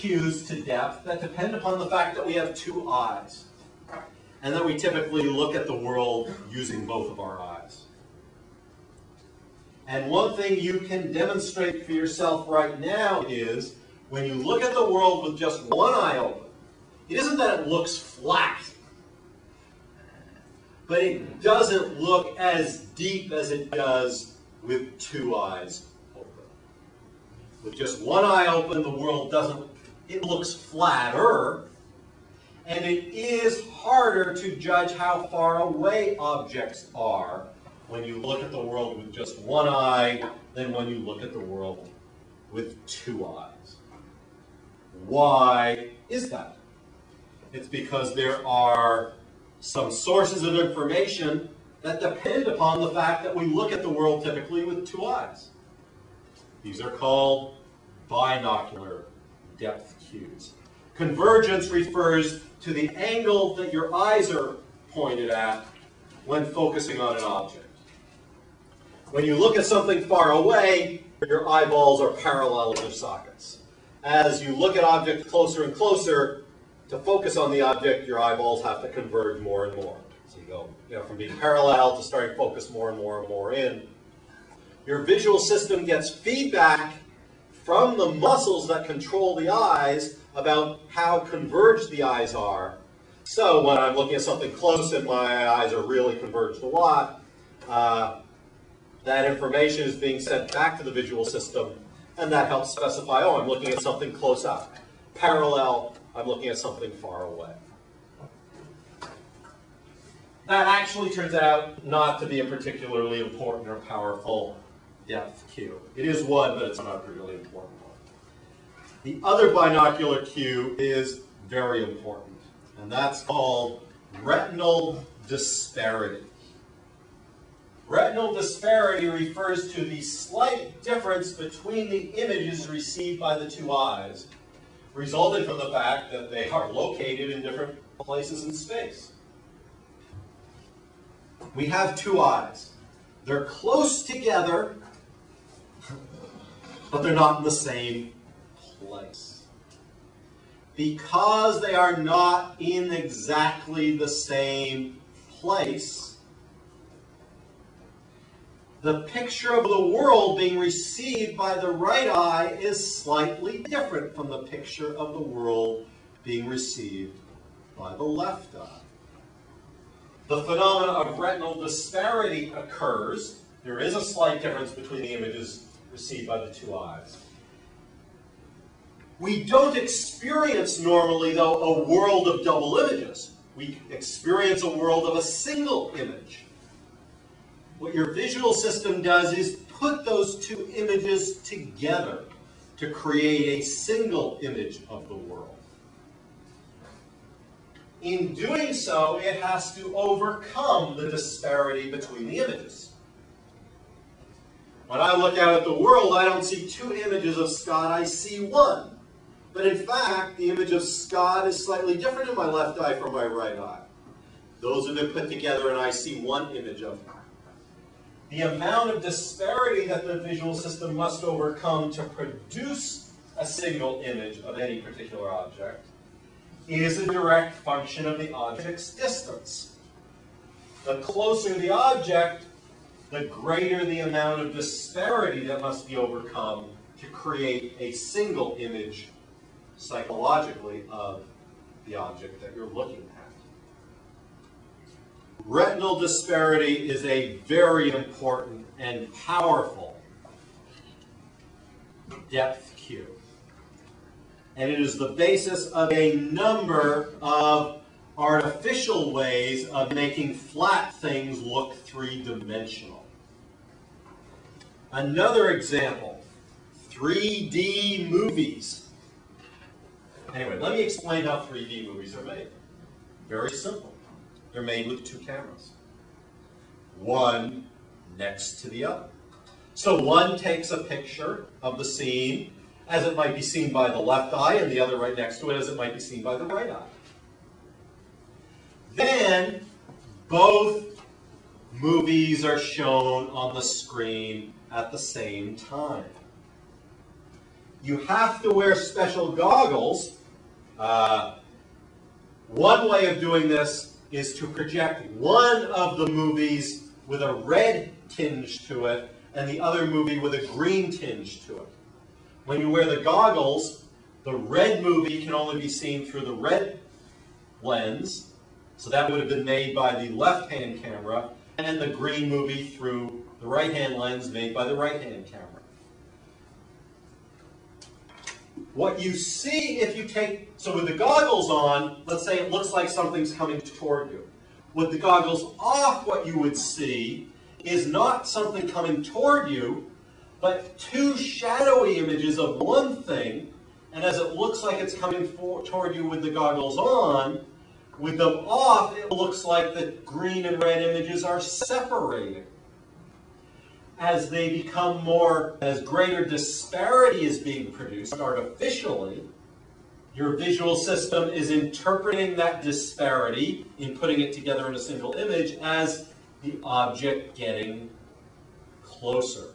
cues to depth that depend upon the fact that we have two eyes, and that we typically look at the world using both of our eyes. And one thing you can demonstrate for yourself right now is when you look at the world with just one eye open, it isn't that it looks flat, but it doesn't look as deep as it does with two eyes open. With just one eye open, the world doesn't, it looks flatter, and it is harder to judge how far away objects are when you look at the world with just one eye than when you look at the world with two eyes. Why is that? It's because there are some sources of information that depend upon the fact that we look at the world typically with two eyes. These are called binocular depth cues. Convergence refers to the angle that your eyes are pointed at when focusing on an object. When you look at something far away, your eyeballs are parallel to their sockets. As you look at objects closer and closer, to focus on the object, your eyeballs have to converge more and more. So you go from being parallel to starting to focus more and more and more in. Your visual system gets feedback from the muscles that control the eyes about how converged the eyes are. So when I'm looking at something close and my eyes are really converged a lot, that information is being sent back to the visual system, and that helps specify, oh, I'm looking at something close up. Parallel, I'm looking at something far away. That actually turns out not to be a particularly important or powerful depth cue. It is one, but it's not a really important one. The other binocular cue is very important, and that's called retinal disparity. Retinal disparity refers to the slight difference between the images received by the two eyes, resulting from the fact that they are located in different places in space. We have two eyes. They're close together, but they're not in the same place. Because they are not in exactly the same place, the picture of the world being received by the right eye is slightly different from the picture of the world being received by the left eye. The phenomenon of retinal disparity occurs. There is a slight difference between the images received by the two eyes. We don't experience normally, though, a world of double images. We experience a world of a single image. What your visual system does is put those two images together to create a single image of the world. In doing so, it has to overcome the disparity between the images. When I look out at the world, I don't see two images of Scott, I see one. But in fact, the image of Scott is slightly different in my left eye from my right eye. Those have been put together and I see one image of him. The amount of disparity that the visual system must overcome to produce a single image of any particular object is a direct function of the object's distance. The closer the object, the greater the amount of disparity that must be overcome to create a single image psychologically of the object that you're looking at. Retinal disparity is a very important and powerful depth cue. And it is the basis of a number of artificial ways of making flat things look three-dimensional. Another example, 3D movies. Anyway, let me explain how 3D movies are made. Very simple. They're made with two cameras, one next to the other. So one takes a picture of the scene as it might be seen by the left eye, and the other right next to it as it might be seen by the right eye. Then both movies are shown on the screen at the same time. you have to wear special goggles. One way of doing this is to project one of the movies with a red tinge to it and the other movie with a green tinge to it. When you wear the goggles, the red movie can only be seen through the red lens, so that would have been made by the left-hand camera, and the green movie through the right-hand lens made by the right-hand camera. What you see if you take, so with the goggles on, let's say it looks like something's coming toward you. With the goggles off, what you would see is not something coming toward you, but two shadowy images of one thing, and as it looks like it's coming toward you with the goggles on, with them off, it looks like the green and red images are separating. As they become more, as greater disparity is being produced artificially, your visual system is interpreting that disparity in putting it together in a single image as the object getting closer.